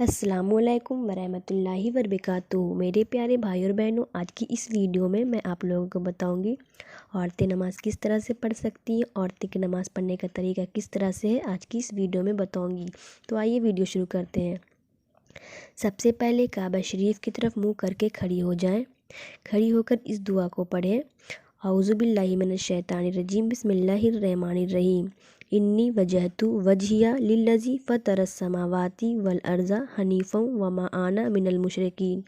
السلام علیکم ورحمۃ اللہ وبرکاتہ۔ میرے پیارے بھائی اور بہنوں، آج کی اس ویڈیو میں آپ لوگوں کو بتاؤں گی عورتیں نماز کس طرح سے پڑھ سکتی ہیں، عورتیں کی نماز پڑھنے کا طریقہ کس طرح سے ہے، آج کی اس ویڈیو میں بتاؤں گی۔ تو آئیے ویڈیو شروع کرتے ہیں۔ سب سے پہلے کعبہ شریف کی طرف منہ کر کے کھڑی ہو جائیں۔ کھڑی ہو کر اس دعا کو پڑھیں: اعوذ باللہ من الشیطان الرجیم، بسم اللہ الرحمن الرحیم، انی وجہت وجہی للذی فطر السماوات والارض حنیفا وما انا من المشرکین۔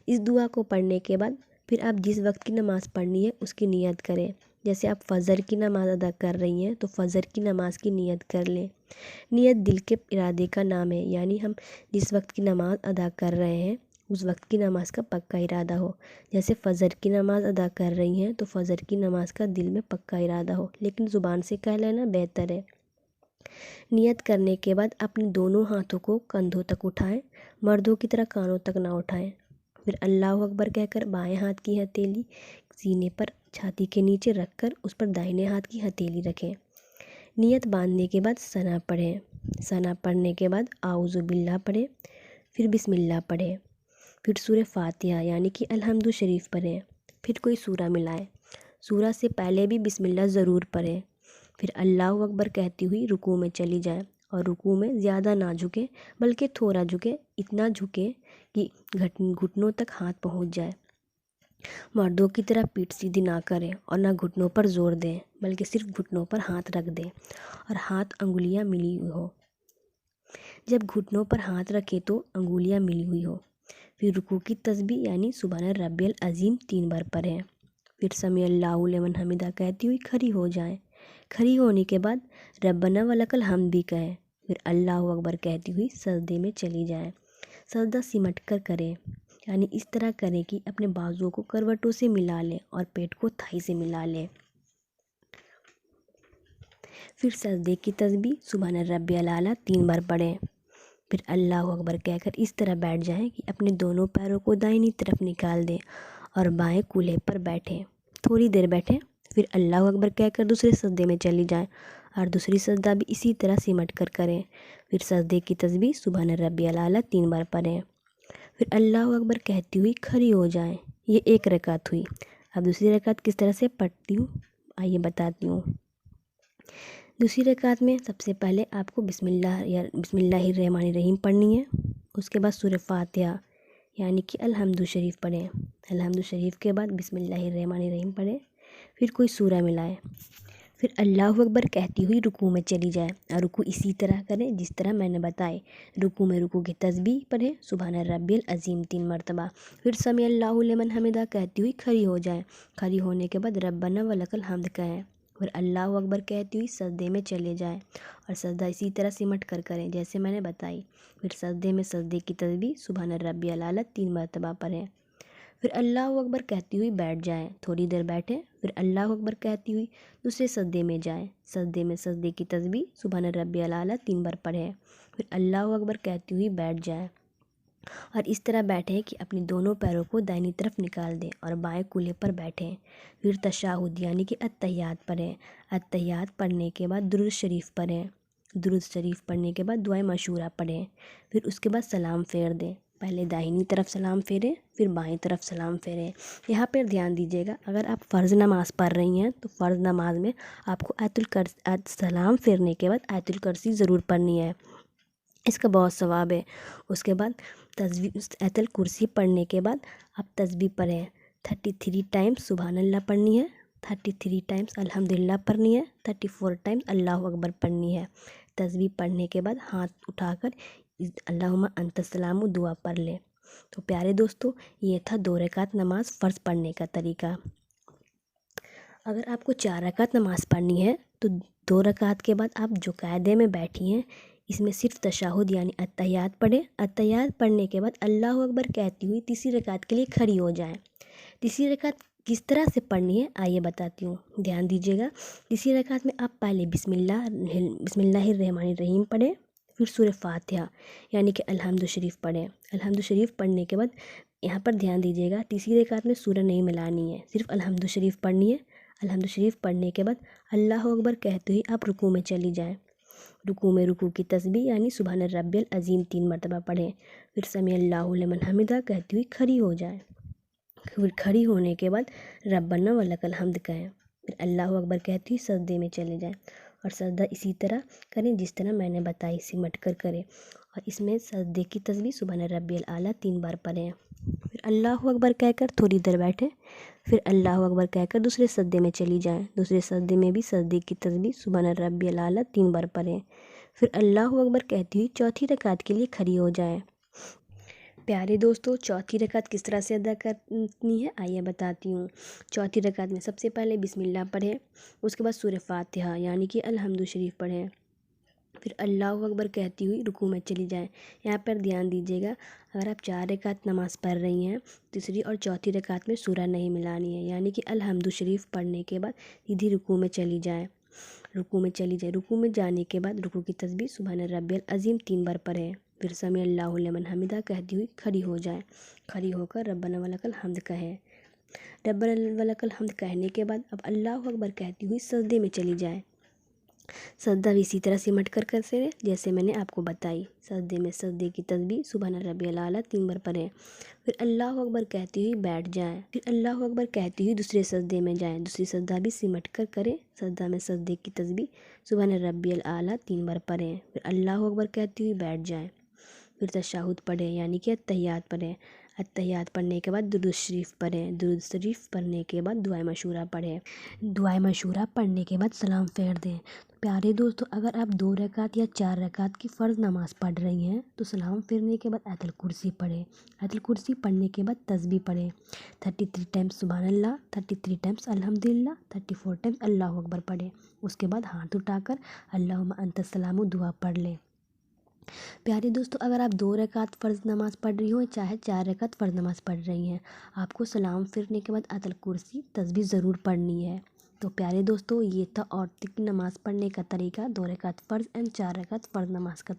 اس دعا کو پڑھنے کے بعد پھر آپ جس وقت کی نماز پڑھنی ہے اس کی نیت کریں۔ جیسے آپ فجر کی نماز ادا کر رہی ہیں تو فجر کی نماز کی نیت کر لیں۔ نیت دل کے ارادے کا نام ہے، یعنی ہم جس وقت کی نماز ادا کر رہے ہیں اس وقت کی نماز کا پکا ارادہ ہو۔ جیسے فجر کی نماز ادا کر رہی ہیں تو فجر کی نماز کا دل میں پکا ارادہ ہو، لیکن زبان سے کہہ لینا بہتر ہے۔ نیت کرنے کے بعد اپنے دونوں ہاتھوں کو کندھوں تک اٹھائیں، مردوں کی طرح کانوں تک نہ اٹھائیں۔ پھر اللہ اکبر کہہ کر بائیں ہاتھ کی ہتھیلی سینے پر چھاتی کے نیچے رکھ کر اس پر داہنے ہاتھ کی ہتھیلی رکھیں۔ نیت باندھنے کے بعد ثنا پڑھیں۔ ثنا پڑھنے کے بعد اعوذ باللہ پڑھیں، پھر بسم اللہ پڑھیں، پھر سورہ فاتحہ یعنی کہ الحمد شریف پڑھیں، پھر کوئی سورہ ملائیں۔ سورہ سے پہلے بھی بسم اللہ ضرور پڑھیں۔ پھر اللہ اکبر کہتی ہوئی رکوع میں چلی جائیں، اور رکوع میں زیادہ نہ جھکیں بلکہ تھوڑا جھکیں، اتنا جھکیں کہ گھٹنوں تک ہاتھ پہنچ جائے۔ مردوں کی طرح پیٹھ سیدھی نہ کریں اور نہ گھٹنوں پر زور دیں، بلکہ صرف گھٹنوں پر ہاتھ رکھ دیں اور ہاتھ انگلیاں ملی ہوئی ہو۔ جب گھٹنوں پر ہاتھ رکھیں تو انگلیاں ملی ہوئی ہو۔ پھر رکوع کی تسبیح یعنی سبحان ربی العظیم 3 بار پڑھیں۔ پھر سمیع اللہ لمن حمدہ کہتی ہوئی کھڑی ہو جائیں۔ کھڑی ہونے کے بعد ربنا ولک الحمد بھی کہیں۔ پھر اللہ اکبر کہتی ہوئی سجدے میں چلی جائیں۔ سجدہ سمٹ کر کریں، یعنی اس طرح کریں کہ اپنے بازوؤں کو کروٹوں سے ملا لیں اور پیٹ کو تھائی سے ملا لیں۔ پھر سجدے کی تسبیح سبحان ربی الاعلیٰ 3 بار پڑھیں۔ پھر اللہ اکبر کہہ کر اس طرح بیٹھ جائیں کہ اپنے دونوں پیروں کو دائنی طرف نکال دیں اور بائیں کولہے پر بیٹھیں۔ تھوڑی دیر بیٹھیں، پھر اللہ اکبر کہہ کر دوسرے سجدے میں چلی جائیں اور دوسری سجدہ بھی اسی طرح سمٹ کر کریں۔ پھر سجدے کی تسبیح سبحان ربی الاعلیٰ 3 بار پڑھیں۔ پھر اللہ اکبر کہتی ہوئی کھڑی ہو جائیں۔ یہ ایک رکعت ہوئی۔ اب دوسری رکعت کس طرح سے پڑھتی ہوں آئیے بتاتی ہوں۔ دوسری رکعت میں سب سے پہلے آپ کو بسم اللہ الرحمن الرحیم پڑھنی ہے۔ اس کے بعد سورہ فاتحہ یعنی کہ الحمد شریف پڑھیں۔ الحمد شریف کے بعد بسم اللہ الرحمن الرحیم پڑھیں، پھر کوئی سورہ ملائیں۔ پھر اللہ اکبر کہتی ہوئی رکوع میں چلی جائیں اور رکوع اسی طرح کریں جس طرح میں نے بتائی۔ رکوع میں رکوع کی تسبیح پڑھیں سبحان ربی العظیم 3 مرتبہ، پھر سمیع اللہ لمن حمدہ کہتی ہوئی کھڑی ہو جائیں۔ کھڑی ہونے کے بعد ربنا ولک الحمد کہیں، پھر اللہ اکبر کہتی ہوئی سجدے میں چلے جائیں اور سجدہ اسی طرح سمٹ کر کریں جیسے میں نے بتائی۔ پھر سجدے میں سجدے کی تسبیح سبحان ربی الاعلیٰ 3 مرتبہ پڑھیں۔ پھر اللہ اکبر کہتی ہوئی بیٹھ جائیں، تھوڑی دیر بیٹھیں، پھر اللہ اکبر کہتی ہوئی دوسرے سجدے میں جائیں۔ سجدے میں سجدے کی تسبیح سبحان ربی الاعلیٰ 3 بار پڑھیں، پھر اللہ اکبر کہتی ہوئی بیٹھ جائیں اور اس طرح بیٹھیں کہ اپنے دونوں پیروں کو دائنی طرف نکال دیں اور بائیں کولہے پر بیٹھیں۔ پھر تشہد یعنی کہ اتحیات پڑھیں۔ اتحیات پڑھنے کے بعد درود شریف پڑھیں۔ درود شریف پڑھنے کے بعد دعائے مشورہ پڑھیں، پھر اس کے بعد سلام پھیر دیں۔ پہلے داہنی طرف سلام پھیریں، پھر بائیں طرف سلام پھیریں۔ یہاں پر دھیان دیجیے گا، اگر آپ فرض نماز پڑھ رہی ہیں تو فرض نماز میں آپ کو سلام پھیرنے کے بعد آیت الکرسی ضرور پڑھنی ہے، اس کا بہت ثواب ہے۔ اس کے بعد آیت الکرسی پڑھنے کے بعد آپ تسبیح پڑھیں۔ 33 ٹائمز سبحان اللہ پڑھنی ہے، 33 ٹائمز الحمدللہ پڑھنی ہے، 34 ٹائمز اللہ اکبر پڑھنی ہے۔ تسبیح پڑھنے کے بعد ہاتھ اٹھا کر اللہم انت السلام دعا پڑھ لیں۔ تو پیارے دوستو، یہ تھا 2 رکعت نماز فرض پڑھنے کا طریقہ۔ اگر آپ کو 4 رکعت نماز پڑھنی ہے تو 2 رکعت کے بعد آپ جو قاعدے میں بیٹھی ہیں اس میں صرف تشہد یعنی اتحیات پڑھیں۔ اتحیات پڑھنے کے بعد اللہ اکبر کہتی ہوئی تیسری رکعت کے لیے کھڑی ہو جائیں۔ تیسری رکعت کس طرح سے پڑھنی ہے آئیے بتاتی ہوں، دھیان دیجیے گا۔ تیسری رکعت میں آپ پہلے بسم اللہ الرحمن الرحیم پڑھیں، پھر سورہ فاتحہ یعنی کہ الحمد شریف پڑھیں۔ الحمد شریف پڑھنے کے بعد یہاں پر دھیان دیجیے گا، تیسری رکعت میں سورہ نہیں ملانی ہے، صرف الحمد شریف پڑھنی ہے۔ الحمد شریف پڑھنے کے بعد اللہ اکبر کہتے ہوئے آپ رکوع میں چلی جائیں۔ رکوع میں رکوع کی تسبیح یعنی سبحان ربی العظیم 3 مرتبہ پڑھیں، پھر سمیع اللہ لمن حمدہ کہتی ہوئی کھڑی ہو جائیں، پھر کھڑی ہونے کے بعد ربنا ولک الحمد کہیں، پھر اللہ اکبر کہتی ہوئی سجدے میں چلے جائیں، اور سجدہ اسی طرح کریں جس طرح میں نے بتائی، سمٹ کر کریں، اور اس میں سجدے کی تسبیح سبحان ربی الاعلیٰ 3 بار پڑھیں، پھر اللہ اکبر کہہ کر تھوڑی دیر بیٹھیں، پھر اللہ اکبر کہہ کر دوسرے سجدے میں چلی جائیں، دوسرے سجدے میں بھی سجدے کی تسبیح سبحان ربی الاعلیٰ 3 بار پڑھیں، پھر اللہ اکبر کہتی ہوئی چوتھی رکعت کے لیے کھڑی ہو جائیں۔ پیارے دوستو، چوتھی رکعت کس طرح سے ادا کرنی ہے آئیے بتاتی ہوں۔ چوتھی رکعت میں سب سے پہلے بسم اللہ پڑھیں، اس کے بعد سورہ فاتحہ یعنی کہ الحمد شریف پڑھیں، پھر اللہ اکبر کہتی ہوئی رکوع میں چلی جائیں۔ یہاں پر دھیان دیجیے گا، اگر آپ 4 رکعت نماز پڑھ رہی ہیں، تیسری اور چوتھی رکعت میں سورہ نہیں ملانی ہے، یعنی کہ الحمد شریف پڑھنے کے بعد سیدھی رکوع میں چلی جائیں، رکوع میں چلی جائیں، رکوع میں جانے کے بعد رکوع کی تسبیح سبحان ربی العظیم 3 بار پڑھیں، پھر سمیع اللہ لمن حمدہ کہتی ہوئی کھڑی ہو جائیں، کھڑی ہو کر ربنا ولک الحمد کہیں، ربنا ولک الحمد کہنے کے بعد اب اللہ اکبر کہتی ہوئی سجدے میں چلی جائیں۔ سجدہ بھی اسی طرح سمٹ کر سے جیسے میں نے آپ کو بتائی، سجدے میں سجدے کی تسبیح سبحان ربی الاعلیٰ 3 بار پڑھیں، پھر اللہ اکبر کہتی ہوئی بیٹھ جائیں، پھر اللہ اکبر کہتی ہوئی دوسرے سجدے میں جائیں، دوسری سجدہ بھی سمٹ کر کریں، سجدہ میں سجدے کی تسبیح سبحان ربی الاعلیٰ 3 بار پڑھیں، پھر اللہ اکبر کہتی ہوئی بیٹھ جائیں، پھر تشہد پڑھیں یعنی کہ اتحیات پڑھیں، اتحیات پڑھنے کے بعد درود شریف پڑھیں، درود شریف پڑھنے کے بعد دعائے مشورہ پڑھیں، دعائے مشورہ پڑھنے کے بعد سلام پھیر دیں۔ پیارے دوستو، اگر آپ 2 رکعت یا 4 رکعت کی فرض نماز پڑھ رہی ہیں تو سلام پھیرنے کے بعد آیت الکرسی پڑھیں، آیت الکرسی پڑھنے کے بعد تسبیح پڑھیں، 33 ٹائمز سبحان اللہ، 33 ٹائمز الحمدللہ، 34 ٹائمز اللہ اکبر پڑھیں، اس کے بعد ہاتھ اٹھا کر اللہم انت السلام دعا پڑھ لیں۔ پیارے دوستو، اگر آپ 2 رکعت فرض نماز پڑھ رہی ہوں چاہے 4 رکعت فرض نماز پڑھ رہی ہیں، آپ کو سلام پھیرنے کے بعد آیت الکرسی تسبیح ضرور پڑھنی ہے۔ تو پیارے دوستو، یہ تھا عورت کی نماز پڑھنے کا طریقہ، 2 رکعت فرض اینڈ 4 رکعت فرض نماز کا